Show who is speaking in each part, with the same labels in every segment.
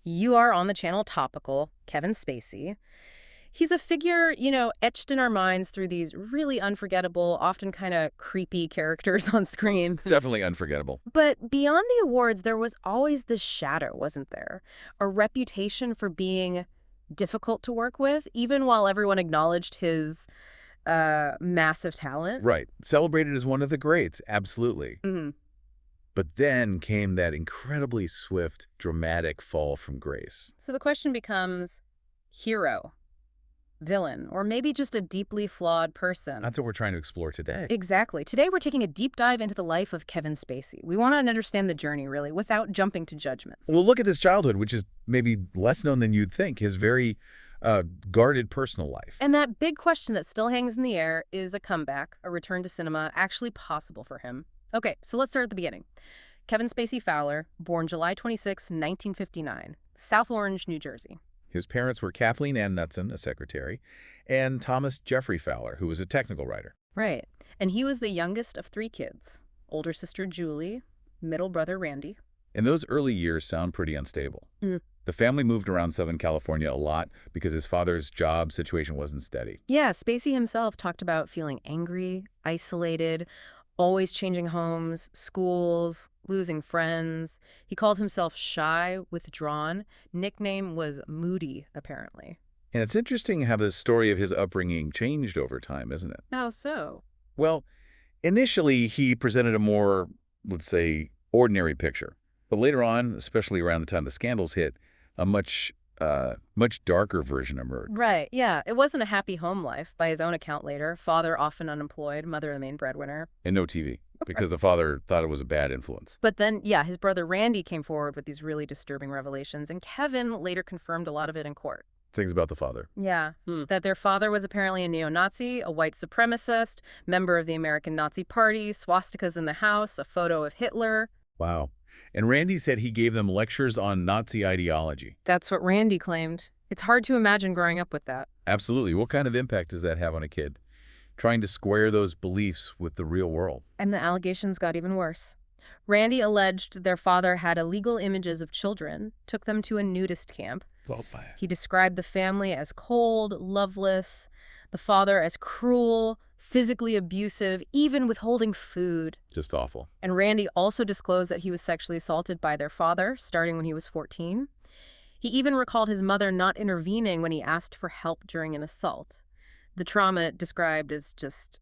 Speaker 1: You are on the channel Topical, Kevin Spacey. He's a figure, etched in our minds through these really unforgettable, often kind of creepy characters on screen.
Speaker 2: Definitely unforgettable.
Speaker 1: But beyond the awards, there was always this shadow, wasn't there? A reputation for being difficult to work with, even while everyone acknowledged his massive talent.
Speaker 2: Right. Celebrated as one of the greats, absolutely.
Speaker 1: Mhm.
Speaker 2: But then came that incredibly swift, dramatic fall from grace.
Speaker 1: So the question becomes, hero, villain, or maybe just a deeply flawed person.
Speaker 2: That's what we're trying to explore today.
Speaker 1: Exactly. Today we're taking a deep dive into the life of Kevin Spacey. We want to understand the journey, really, without jumping to judgments.
Speaker 2: We'll look at his childhood, which is maybe less known than you'd think, his very guarded personal life.
Speaker 1: And that big question that still hangs in the air, is a comeback, a return to cinema, actually possible for him? Okay, so let's start at the beginning. Kevin Spacey Fowler, born July 26, 1959, South Orange, New Jersey.
Speaker 2: His parents were Kathleen Ann Knutson, a secretary, and Thomas Jeffrey Fowler, who was a technical writer.
Speaker 1: Right. And he was the youngest of 3 kids. Older sister Julie, middle brother Randy.
Speaker 2: And those early years sound pretty unstable. The family moved around Southern California a lot because his father's job situation wasn't steady.
Speaker 1: Yeah, Spacey himself talked about feeling angry, isolated, always changing homes, schools, losing friends. He called himself shy, withdrawn. Nickname was Moody, apparently.
Speaker 2: And it's interesting how the story of his upbringing changed over time, isn't it?
Speaker 1: How so?
Speaker 2: Well, initially he presented a more, let's say, ordinary picture. But later on, especially around the time the scandals hit, a much darker version emerged.
Speaker 1: Right, yeah. It wasn't a happy home life, by his own account later. Father often unemployed, mother the main breadwinner.
Speaker 2: And no TV, because the father thought it was a bad influence.
Speaker 1: But then, yeah, his brother Randy came forward with these really disturbing revelations, and Kevin later confirmed a lot of it in court.
Speaker 2: Things about the father.
Speaker 1: Yeah, that their father was apparently a neo-Nazi, a white supremacist, member of the American Nazi Party, swastikas in the house, a photo of Hitler.
Speaker 2: Wow. And Randy said he gave them lectures on Nazi ideology.
Speaker 1: That's what Randy claimed. It's hard to imagine growing up with that.
Speaker 2: Absolutely. What kind of impact does that have on a kid? Trying to square those beliefs with the real world.
Speaker 1: And the allegations got even worse. Randy alleged their father had illegal images of children, took them to a nudist camp. He described the family as cold, loveless, the father as cruel, physically abusive, even withholding food.
Speaker 2: Just awful.
Speaker 1: And Randy also disclosed that he was sexually assaulted by their father, starting when he was 14. He even recalled his mother not intervening when he asked for help during an assault. The trauma described is just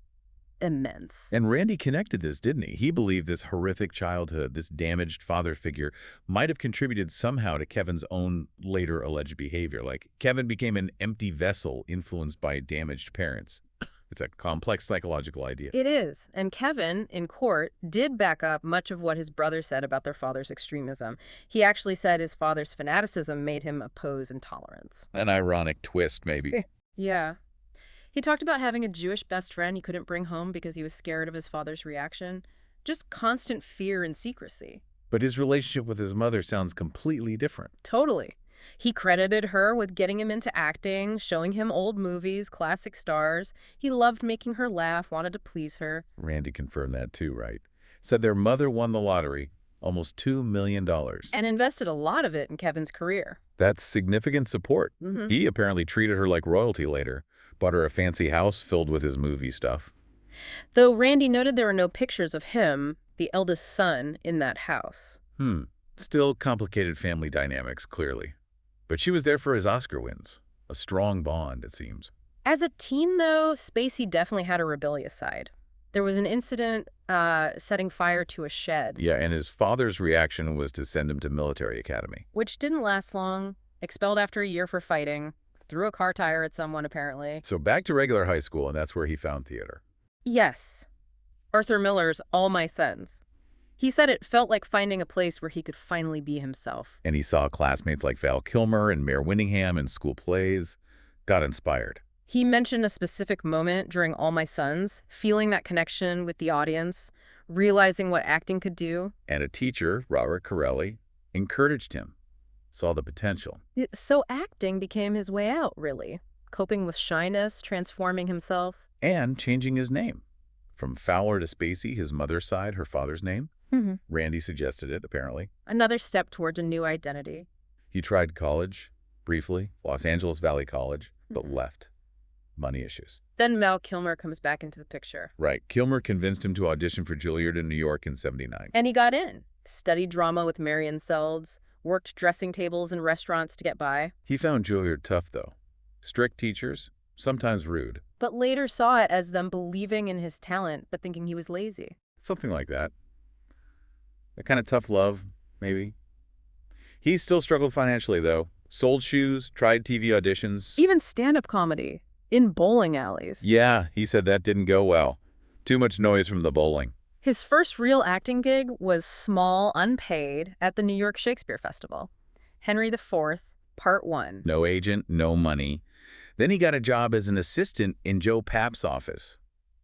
Speaker 1: immense.
Speaker 2: And Randy connected this, didn't he? He believed this horrific childhood, this damaged father figure, might have contributed somehow to Kevin's own later alleged behavior. Like, Kevin became an empty vessel influenced by damaged parents. It's a complex psychological idea.
Speaker 1: It is. And Kevin, in court, did back up much of what his brother said about their father's extremism. He actually said his father's fanaticism made him oppose intolerance.
Speaker 2: An ironic twist, maybe.
Speaker 1: Yeah. He talked about having a Jewish best friend he couldn't bring home because he was scared of his father's reaction. Just constant fear and secrecy.
Speaker 2: But his relationship with his mother sounds completely different.
Speaker 1: Totally. He credited her with getting him into acting, showing him old movies, classic stars. He loved making her laugh, wanted to please her.
Speaker 2: Randy confirmed that too, right? Said their mother won the lottery, almost $2 million.
Speaker 1: And invested a lot of it in Kevin's career.
Speaker 2: That's significant support. He apparently treated her like royalty later. Bought her a fancy house filled with his movie stuff.
Speaker 1: Though Randy noted there were no pictures of him, the eldest son, in that house.
Speaker 2: Still complicated family dynamics, clearly. But she was there for his Oscar wins. A strong bond, it seems.
Speaker 1: As a teen, though, Spacey definitely had a rebellious side. There was an incident setting fire to a shed.
Speaker 2: Yeah, and his father's reaction was to send him to military academy.
Speaker 1: Which didn't last long. Expelled after a year for fighting. Threw a car tire at someone, apparently.
Speaker 2: So back to regular high school, and that's where he found theater.
Speaker 1: Yes. Arthur Miller's All My Sons. He said it felt like finding a place where he could finally be himself.
Speaker 2: And he saw classmates like Val Kilmer and Mayor Winningham in school plays. Got inspired.
Speaker 1: He mentioned a specific moment during All My Sons, feeling that connection with the audience, realizing what acting could do.
Speaker 2: And a teacher, Robert Corelli, encouraged him. Saw the potential.
Speaker 1: So acting became his way out, really. Coping with shyness, transforming himself.
Speaker 2: And changing his name. From Fowler to Spacey, his mother's side, her father's name. Randy suggested it, apparently.
Speaker 1: Another step towards a new identity.
Speaker 2: He tried college, briefly, Los Angeles Valley College, but left. Money issues.
Speaker 1: Then Val Kilmer comes back into the picture.
Speaker 2: Right. Kilmer convinced him to audition for Juilliard in New York in '79.
Speaker 1: And he got in. Studied drama with Marion Seldes, worked dressing tables in restaurants to get by.
Speaker 2: He found Juilliard tough, though. Strict teachers, sometimes rude.
Speaker 1: But later saw it as them believing in his talent, but thinking he was lazy.
Speaker 2: Something like that. That kind of tough love, maybe. He still struggled financially, though. Sold shoes, tried TV auditions.
Speaker 1: Even stand-up comedy. In bowling alleys.
Speaker 2: Yeah, he said that didn't go well. Too much noise from the bowling.
Speaker 1: His first real acting gig was small, unpaid, at the New York Shakespeare Festival. Henry IV, Part 1.
Speaker 2: No agent, no money. Then he got a job as an assistant in Joe Papp's office.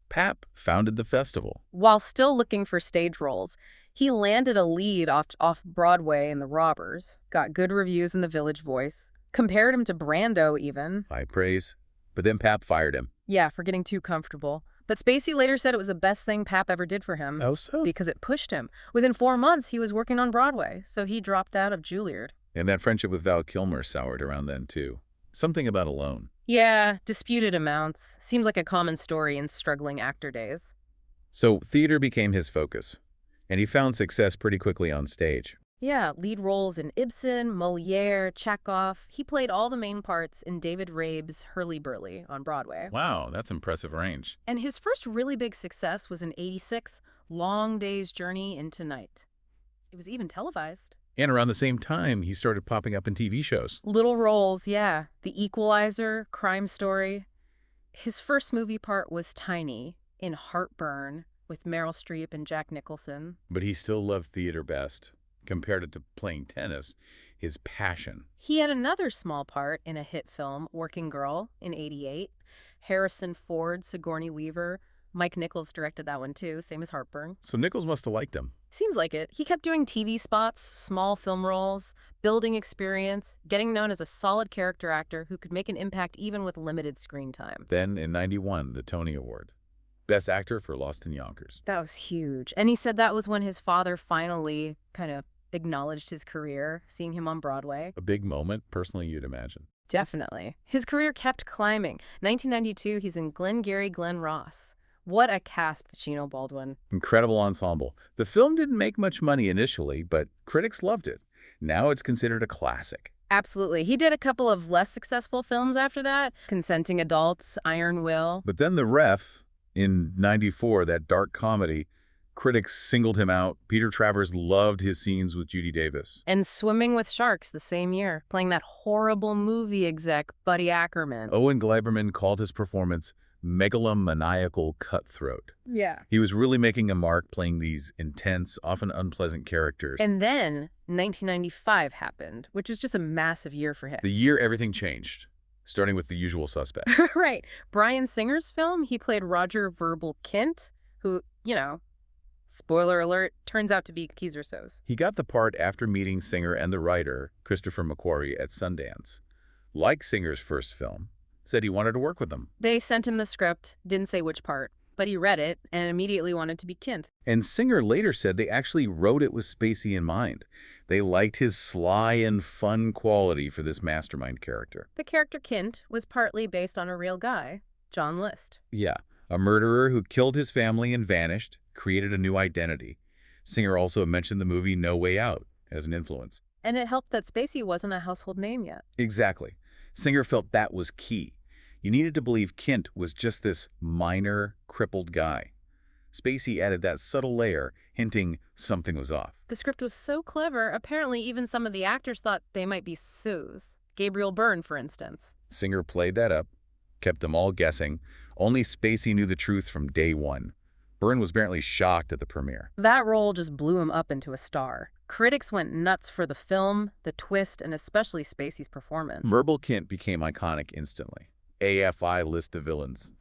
Speaker 2: Papp founded the festival.
Speaker 1: While still looking for stage roles, he landed a lead off Broadway in The Robbers, got good reviews in The Village Voice, compared him to Brando even.
Speaker 2: High praise. But then Papp fired him.
Speaker 1: Yeah, for getting too comfortable. But Spacey later said it was the best thing Papp ever did for him.
Speaker 2: Oh, so?
Speaker 1: Because it pushed him. Within 4 months, he was working on Broadway, so he dropped out of Juilliard.
Speaker 2: And that friendship with Val Kilmer soured around then, too. Something about a loan.
Speaker 1: Yeah, disputed amounts. Seems like a common story in struggling actor days.
Speaker 2: So theater became his focus, and he found success pretty quickly on stage.
Speaker 1: Yeah, lead roles in Ibsen, Molière, Chekhov. He played all the main parts in David Rabe's Hurly-Burly on Broadway.
Speaker 2: Wow, that's impressive range.
Speaker 1: And his first really big success was in '86, Long Day's Journey into Night. It was even televised.
Speaker 2: And around the same time, he started popping up in TV shows.
Speaker 1: Little roles, yeah. The Equalizer, Crime Story. His first movie part was tiny, in Heartburn, with Meryl Streep and Jack Nicholson.
Speaker 2: But he still loved theater best. Compared it to playing tennis, his passion.
Speaker 1: He had another small part in a hit film, Working Girl, in '88. Harrison Ford, Sigourney Weaver. Mike Nichols directed that one too, same as Heartburn.
Speaker 2: So Nichols must have liked him.
Speaker 1: Seems like it. He kept doing TV spots, small film roles, building experience, getting known as a solid character actor who could make an impact even with limited screen time.
Speaker 2: Then, in '91, the Tony Award. Best Actor for Lost in Yonkers.
Speaker 1: That was huge. And he said that was when his father finally kind of acknowledged his career, seeing him on Broadway.
Speaker 2: A big moment, personally, you'd imagine.
Speaker 1: Definitely. His career kept climbing. 1992, he's in Glengarry Glen Ross. What a cast, Pacino, Baldwin.
Speaker 2: Incredible ensemble. The film didn't make much money initially, but critics loved it. Now it's considered a classic.
Speaker 1: Absolutely. He did a couple of less successful films after that. Consenting Adults, Iron Will.
Speaker 2: But then The Ref, in '94, that dark comedy, critics singled him out. Peter Travers loved his scenes with Judy Davis.
Speaker 1: And Swimming with Sharks the same year, playing that horrible movie exec, Buddy Ackerman.
Speaker 2: Owen Gleiberman called his performance megalomaniacal cutthroat.
Speaker 1: Yeah.
Speaker 2: He was really making a mark playing these intense, often unpleasant characters.
Speaker 1: And then 1995 happened, which was just a massive year for him.
Speaker 2: The year everything changed, starting with The Usual Suspect.
Speaker 1: Right. Bryan Singer's film, he played Roger Verbal Kint, who, spoiler alert, turns out to be Keyser Söze.
Speaker 2: He got the part after meeting Singer and the writer, Christopher McQuarrie, at Sundance. Like Singer's first film, said he wanted to work with them.
Speaker 1: They sent him the script, didn't say which part, but he read it and immediately wanted to be Kint.
Speaker 2: And Singer later said they actually wrote it with Spacey in mind. They liked his sly and fun quality for this mastermind character.
Speaker 1: The character Kint was partly based on a real guy, John List.
Speaker 2: Yeah, a murderer who killed his family and vanished, created a new identity. Singer also mentioned the movie No Way Out as an influence.
Speaker 1: And it helped that Spacey wasn't a household name yet.
Speaker 2: Exactly. Singer felt that was key. You needed to believe Kint was just this minor, crippled guy. Spacey added that subtle layer, hinting something was off.
Speaker 1: The script was so clever, apparently even some of the actors thought they might be Söze. Gabriel Byrne, for instance.
Speaker 2: Singer played that up, kept them all guessing. Only Spacey knew the truth from day one. Byrne was apparently shocked at the premiere.
Speaker 1: That role just blew him up into a star. Critics went nuts for the film, the twist, and especially Spacey's performance.
Speaker 2: Verbal Kint became iconic instantly. AFI list of villains.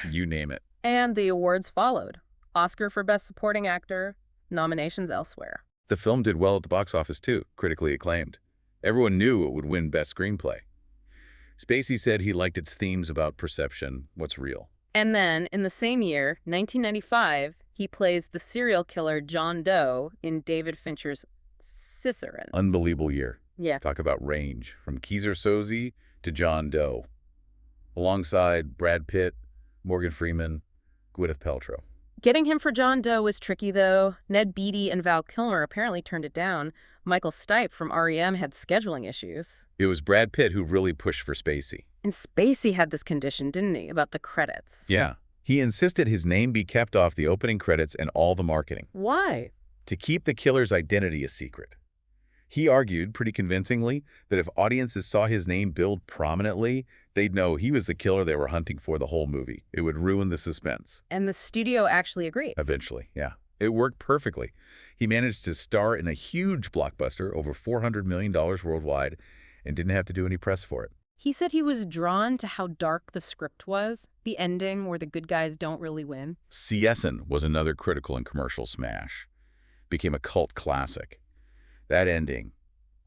Speaker 2: You name it.
Speaker 1: And the awards followed. Oscar for Best Supporting Actor, nominations elsewhere.
Speaker 2: The film did well at the box office too, critically acclaimed. Everyone knew it would win Best Screenplay. Spacey said he liked its themes about perception, what's real.
Speaker 1: And then, in the same year, 1995, he plays the serial killer John Doe in David Fincher's Cicerone.
Speaker 2: Unbelievable year.
Speaker 1: Yeah.
Speaker 2: Talk about range, from Kaiser Soze to John Doe, alongside Brad Pitt, Morgan Freeman, Gwyneth Paltrow.
Speaker 1: Getting him for John Doe was tricky, though. Ned Beatty and Val Kilmer apparently turned it down. Michael Stipe from REM had scheduling issues.
Speaker 2: It was Brad Pitt who really pushed for Spacey.
Speaker 1: And Spacey had this condition, didn't he, about the credits?
Speaker 2: Yeah. He insisted his name be kept off the opening credits and all the marketing.
Speaker 1: Why?
Speaker 2: To keep the killer's identity a secret. He argued, pretty convincingly, that if audiences saw his name billed prominently, they'd know he was the killer they were hunting for the whole movie. It would ruin the suspense.
Speaker 1: And the studio actually agreed.
Speaker 2: Eventually, yeah. It worked perfectly. He managed to star in a huge blockbuster, over $400 million worldwide, and didn't have to do any press for it.
Speaker 1: He said he was drawn to how dark the script was, the ending where the good guys don't really win.
Speaker 2: Siessen was another critical and commercial smash. Became a cult classic. That ending,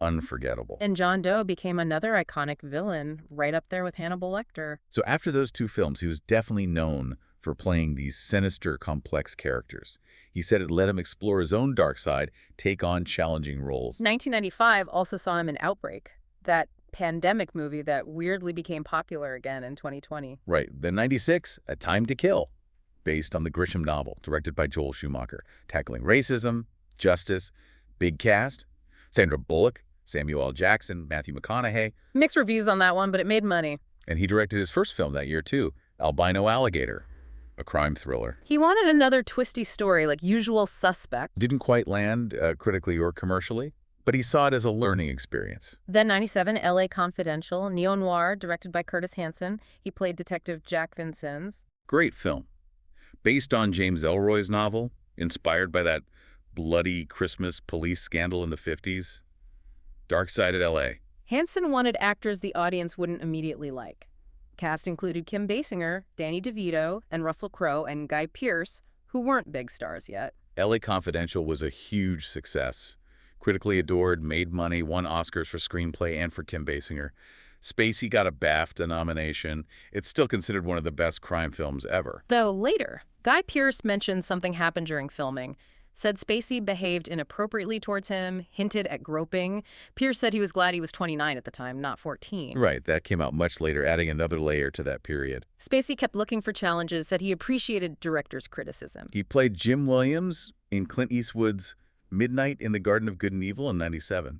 Speaker 2: unforgettable.
Speaker 1: And John Doe became another iconic villain, right up there with Hannibal Lecter.
Speaker 2: So after those two films, he was definitely known for playing these sinister, complex characters. He said it let him explore his own dark side, take on challenging roles.
Speaker 1: 1995 also saw him in Outbreak, that pandemic movie that weirdly became popular again in 2020.
Speaker 2: Right. Then 96, A Time to Kill, based on the Grisham novel, directed by Joel Schumacher, tackling racism, justice, big cast, Sandra Bullock, Samuel L. Jackson, Matthew McConaughey.
Speaker 1: Mixed reviews on that one, but it made money.
Speaker 2: And he directed his first film that year, too, Albino Alligator, a crime thriller.
Speaker 1: He wanted another twisty story like Usual Suspects.
Speaker 2: Didn't quite land critically or commercially, but he saw it as a learning experience.
Speaker 1: Then 97, L.A. Confidential, neo-noir, directed by Curtis Hanson. He played Detective Jack Vincennes.
Speaker 2: Great film. Based on James Ellroy's novel, inspired by that bloody Christmas police scandal in the 50s. Dark-sided L.A.
Speaker 1: Hanson wanted actors the audience wouldn't immediately like. Cast included Kim Basinger, Danny DeVito, and Russell Crowe, and Guy Pearce, who weren't big stars yet.
Speaker 2: L.A. Confidential was a huge success. Critically adored, made money, won Oscars for screenplay and for Kim Basinger. Spacey got a BAFTA nomination. It's still considered one of the best crime films ever.
Speaker 1: Though later, Guy Pearce mentioned something happened during filming. Said Spacey behaved inappropriately towards him, hinted at groping. Pearce said he was glad he was 29 at the time, not 14.
Speaker 2: Right, that came out much later, adding another layer to that period.
Speaker 1: Spacey kept looking for challenges, said he appreciated directors' criticism.
Speaker 2: He played Jim Williams in Clint Eastwood's Midnight in the Garden of Good and Evil in 97,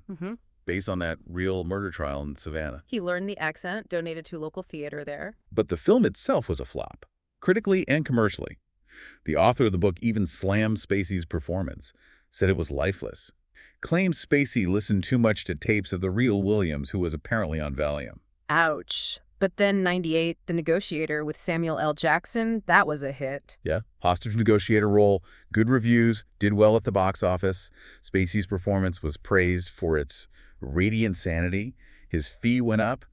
Speaker 2: based on that real murder trial in Savannah.
Speaker 1: He learned the accent, donated to a local theater there.
Speaker 2: But the film itself was a flop, critically and commercially. The author of the book even slammed Spacey's performance, said it was lifeless, claimed Spacey listened too much to tapes of the real Williams, who was apparently on Valium.
Speaker 1: Ouch. But then 98, The Negotiator with Samuel L. Jackson, that was a hit.
Speaker 2: Yeah, hostage negotiator role, good reviews, did well at the box office. Spacey's performance was praised for its radiant sanity. His fee went up.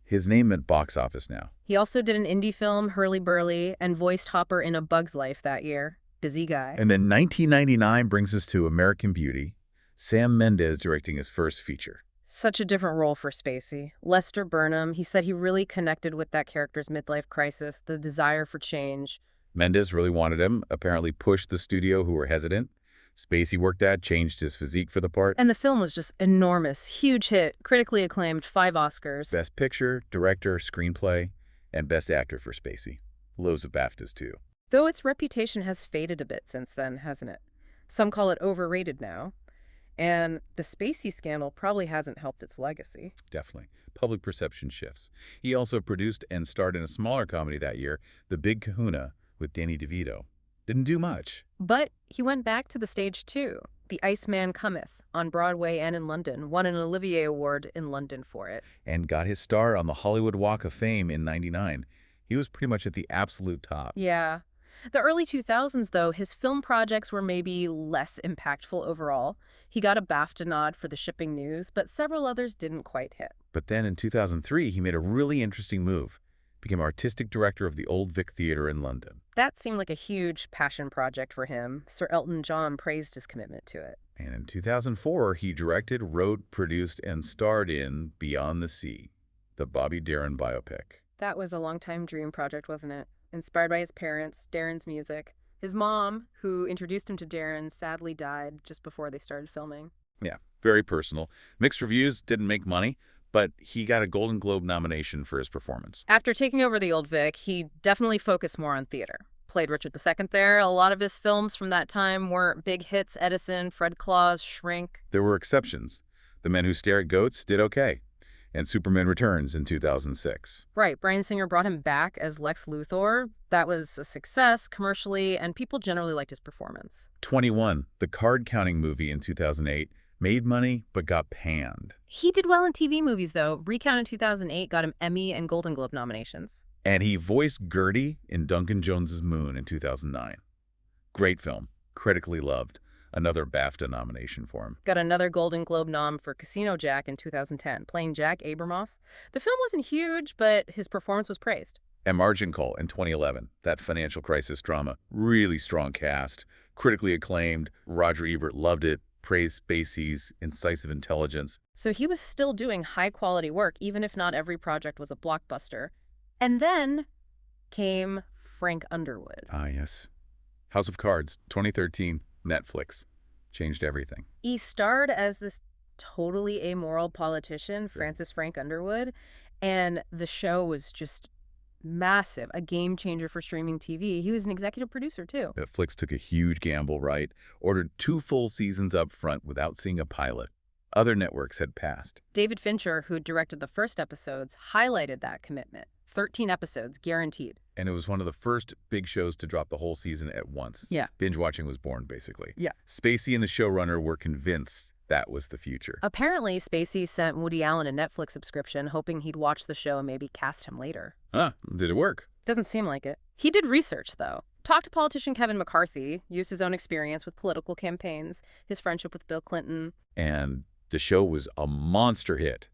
Speaker 2: His name meant box office now.
Speaker 1: He also did an indie film, Hurly Burly, and voiced Hopper in A Bug's Life that year. Busy guy.
Speaker 2: And then 1999 brings us to American Beauty, Sam Mendes directing his first feature.
Speaker 1: Such a different role for Spacey. Lester Burnham, he said he really connected with that character's midlife crisis, the desire for change.
Speaker 2: Mendes really wanted him, apparently pushed the studio, who were hesitant. Spacey worked at, changed his physique for the part.
Speaker 1: And the film was just enormous, huge hit, critically acclaimed, 5 Oscars.
Speaker 2: Best Picture, Director, Screenplay, and Best Actor for Spacey. Loads of BAFTAs, too.
Speaker 1: Though its reputation has faded a bit since then, hasn't it? Some call it overrated now. And the Spacey scandal probably hasn't helped its legacy.
Speaker 2: Definitely. Public perception shifts. He also produced and starred in a smaller comedy that year, The Big Kahuna, with Danny DeVito. Didn't do much.
Speaker 1: But he went back to the stage too. The Iceman Cometh, on Broadway and in London, won an Olivier Award in London for it.
Speaker 2: And got his star on the Hollywood Walk of Fame in '99. He was pretty much at the absolute top.
Speaker 1: Yeah. The early 2000s, though, his film projects were maybe less impactful overall. He got a BAFTA nod for The Shipping News, but several others didn't quite hit.
Speaker 2: But then in 2003, he made a really interesting move. Became artistic director of the Old Vic Theatre in London.
Speaker 1: That seemed like a huge passion project for him. Sir Elton John praised his commitment to it.
Speaker 2: And in 2004, he directed, wrote, produced, and starred in Beyond the Sea, the Bobby Darin biopic.
Speaker 1: That was a long-time dream project, wasn't it? Inspired by his parents, Darin's music. His mom, who introduced him to Darin, sadly died just before they started filming.
Speaker 2: Yeah, Very personal. Mixed reviews, didn't make money, but he got a Golden Globe nomination for his performance.
Speaker 1: After taking over the Old Vic, he definitely focused more on theater. Played Richard II there. A lot of his films from that time weren't big hits. Edison, Fred Claus, Shrink.
Speaker 2: There were exceptions. The Men Who Stare at Goats did okay, and Superman Returns in 2006.
Speaker 1: Right, Bryan Singer brought him back as Lex Luthor. That was a success commercially, and people generally liked his performance.
Speaker 2: 21, the card-counting movie in 2008, made money but got panned.
Speaker 1: He did well in TV movies, though. Recount in 2008 got him Emmy and Golden Globe nominations.
Speaker 2: And he voiced Gertie in Duncan Jones's Moon in 2009. Great film, critically loved. Another BAFTA nomination for him.
Speaker 1: Got another Golden Globe nom for Casino Jack in 2010, playing Jack Abramoff. The film wasn't huge, but his performance was praised.
Speaker 2: And Margin Call in 2011, that financial crisis drama. Really strong cast, critically acclaimed. Roger Ebert loved it, praised Spacey's incisive intelligence.
Speaker 1: So he was still doing high-quality work, even if not every project was a blockbuster. And then came Frank Underwood.
Speaker 2: Ah, yes. House of Cards, 2013, Netflix. Changed everything.
Speaker 1: He starred as this totally amoral politician, Francis Frank Underwood, and the show was just massive, a game changer for streaming TV. He was an executive producer, too.
Speaker 2: Netflix took a huge gamble, right? Ordered 2 full seasons up front without seeing a pilot. Other networks had passed.
Speaker 1: David Fincher, who directed the first episodes, highlighted that commitment. 13 episodes, guaranteed.
Speaker 2: And it was one of the first big shows to drop the whole season at once.
Speaker 1: Yeah.
Speaker 2: Binge watching was born, basically.
Speaker 1: Yeah.
Speaker 2: Spacey and the showrunner were convinced that was the future.
Speaker 1: Apparently, Spacey sent Woody Allen a Netflix subscription, hoping he'd watch the show and maybe cast him later.
Speaker 2: Huh, did it work?
Speaker 1: Doesn't seem like it. He did research, though. Talked to politician Kevin McCarthy, used his own experience with political campaigns, his friendship with Bill Clinton.
Speaker 2: And the show was a monster hit.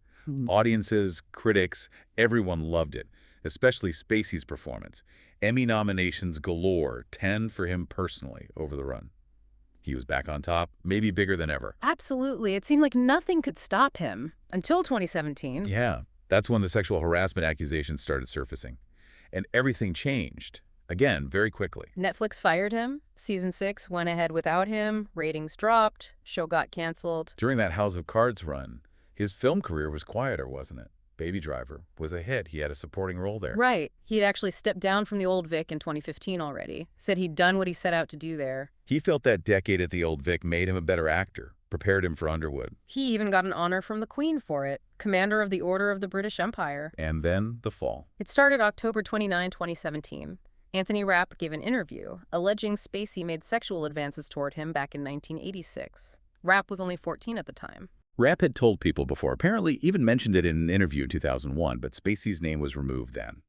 Speaker 2: Audiences, critics, everyone loved it, especially Spacey's performance. Emmy nominations galore, 10 for him personally over the run. He was back on top, maybe bigger than ever.
Speaker 1: Absolutely. It seemed like nothing could stop him until 2017.
Speaker 2: Yeah, that's when the sexual harassment accusations started surfacing. And everything changed, again, very quickly.
Speaker 1: Netflix fired him. Season 6 went ahead without him. Ratings dropped. Show got canceled.
Speaker 2: During that House of Cards run, his film career was quieter, wasn't it? Baby Driver was a hit. He had a supporting role there.
Speaker 1: Right. He'd actually stepped down from the Old Vic in 2015 already. Said he'd done what he set out to do there.
Speaker 2: He felt that decade at the Old Vic made him a better actor, prepared him for Underwood.
Speaker 1: He even got an honor from the Queen for it, Commander of the Order of the British Empire.
Speaker 2: And then the fall.
Speaker 1: It started October 29, 2017. Anthony Rapp gave an interview, alleging Spacey made sexual advances toward him back in 1986. Rapp was only 14 at the time.
Speaker 2: Rapp had told people before, apparently even mentioned it in an interview in 2001, but Spacey's name was removed then.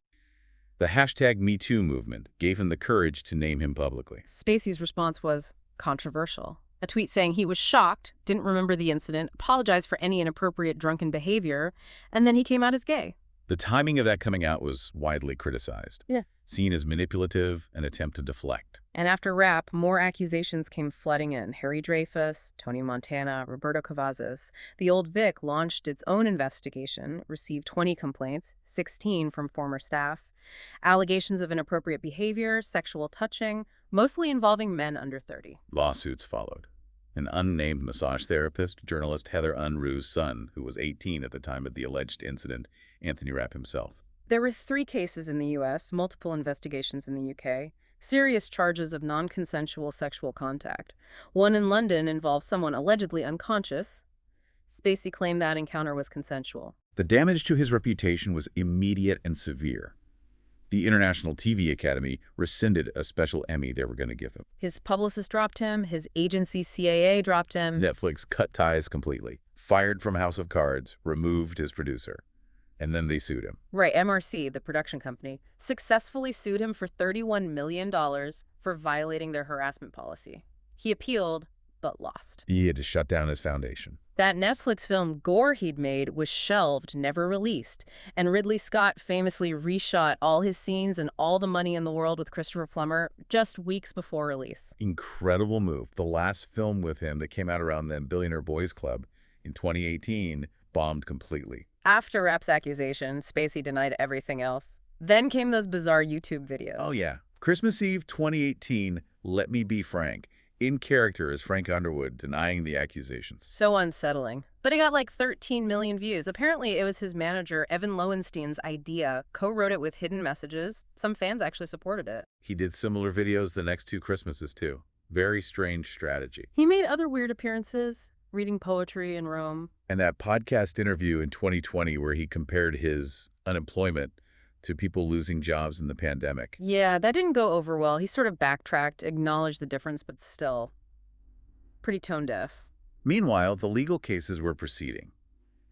Speaker 2: The hashtag #MeToo movement gave him the courage to name him publicly.
Speaker 1: Spacey's response was controversial. A tweet saying he was shocked, didn't remember the incident, apologized for any inappropriate drunken behavior, and then he came out as gay.
Speaker 2: The timing of that coming out was widely criticized.
Speaker 1: Yeah.
Speaker 2: Seen as manipulative, an attempt to deflect.
Speaker 1: And after Rapp, more accusations came flooding in. Harry Dreyfus, Tony Montana, Roberto Cavazos. The Old Vic launched its own investigation, received 20 complaints, 16 from former staff. Allegations of inappropriate behavior, sexual touching, mostly involving men under 30.
Speaker 2: Lawsuits followed. An unnamed massage therapist, journalist Heather Unruh's son, who was 18 at the time of the alleged incident, Anthony Rapp himself.
Speaker 1: There were 3 cases in the U.S., multiple investigations in the U.K., serious charges of non-consensual sexual contact. One in London involved someone allegedly unconscious. Spacey claimed that encounter was consensual.
Speaker 2: The damage to his reputation was immediate and severe. The International TV Academy rescinded a special Emmy they were going to give him.
Speaker 1: His publicist dropped him. His agency, CAA, dropped him.
Speaker 2: Netflix cut ties completely. Fired from House of Cards, removed his producer. And then they sued him.
Speaker 1: Right, MRC, the production company, successfully sued him for $31 million for violating their harassment policy. He appealed, but lost.
Speaker 2: He had to shut down his foundation.
Speaker 1: That Netflix film Gore he'd made was shelved, never released. And Ridley Scott famously reshot all his scenes and All the Money in the World with Christopher Plummer just weeks before release.
Speaker 2: Incredible move. The last film with him that came out around then, Billionaire Boys Club, in 2018, bombed completely.
Speaker 1: After Rapp's accusation, Spacey denied everything else. Then came those bizarre YouTube videos.
Speaker 2: Oh, yeah. Christmas Eve 2018, Let Me Be Frank. in character as Frank Underwood denying the accusations.
Speaker 1: So unsettling. But it got like 13 million views. Apparently, it was his manager, Evan Lowenstein's idea, co-wrote it with hidden messages. Some fans actually supported it.
Speaker 2: He did similar videos the next 2 Christmases, too. Very strange strategy.
Speaker 1: He made other weird appearances, reading poetry in Rome.
Speaker 2: And that podcast interview in 2020 where he compared his unemployment to people losing jobs in the pandemic.
Speaker 1: Yeah, that didn't go over well. He sort of backtracked, acknowledged the difference, but still pretty tone deaf.
Speaker 2: Meanwhile, the legal cases were proceeding,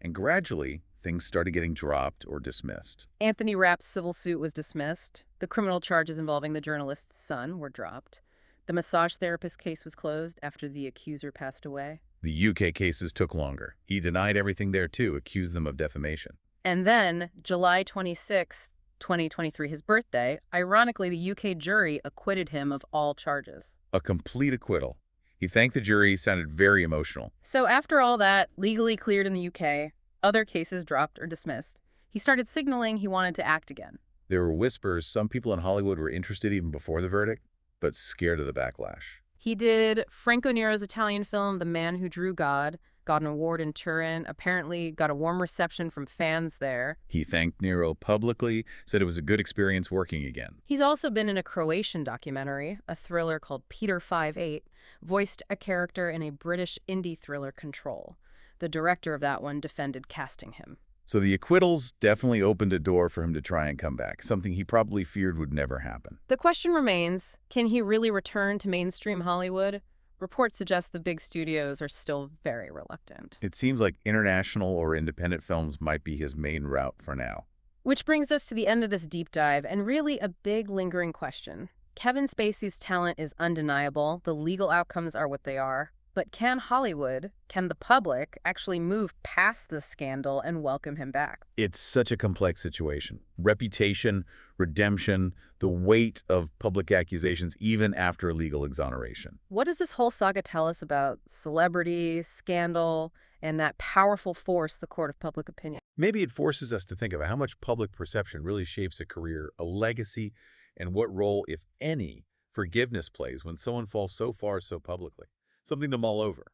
Speaker 2: and gradually, things started getting dropped or dismissed.
Speaker 1: Anthony Rapp's civil suit was dismissed. The criminal charges involving the journalist's son were dropped. The massage therapist case was closed after the accuser passed away.
Speaker 2: The UK cases took longer. He denied everything there, too, accused them of defamation.
Speaker 1: And then, July 26, 2023, his birthday, ironically, the UK jury acquitted him of all charges.
Speaker 2: A complete acquittal. He thanked the jury, sounded very emotional.
Speaker 1: So after all that, legally cleared in the UK, other cases dropped or dismissed, he started signaling he wanted to act again.
Speaker 2: There were whispers some people in Hollywood were interested even before the verdict, but scared of the backlash.
Speaker 1: He did Franco Nero's Italian film, The Man Who Drew God, got an award in Turin, apparently got a warm reception from fans there.
Speaker 2: He thanked Nero publicly, said it was a good experience working again.
Speaker 1: He's also been in a Croatian documentary, a thriller called Peter 5'8", voiced a character in a British indie thriller, Control. The director of that one defended casting him.
Speaker 2: So the acquittals definitely opened a door for him to try and come back, something he probably feared would never happen.
Speaker 1: The question remains, can he really return to mainstream Hollywood? Reports suggest the big studios are still very reluctant.
Speaker 2: It seems like international or independent films might be his main route for now.
Speaker 1: Which brings us to the end of this deep dive, and really a big lingering question. Kevin Spacey's talent is undeniable. The legal outcomes are what they are. But can Hollywood, can the public, actually move past the scandal and welcome him back?
Speaker 2: It's such a complex situation. Reputation, redemption, the weight of public accusations even after legal exoneration.
Speaker 1: What does this whole saga tell us about celebrity, scandal, and that powerful force, the court of public opinion?
Speaker 2: Maybe it forces us to think about how much public perception really shapes a career, a legacy, and what role, if any, forgiveness plays when someone falls so far so publicly. Something to mull over.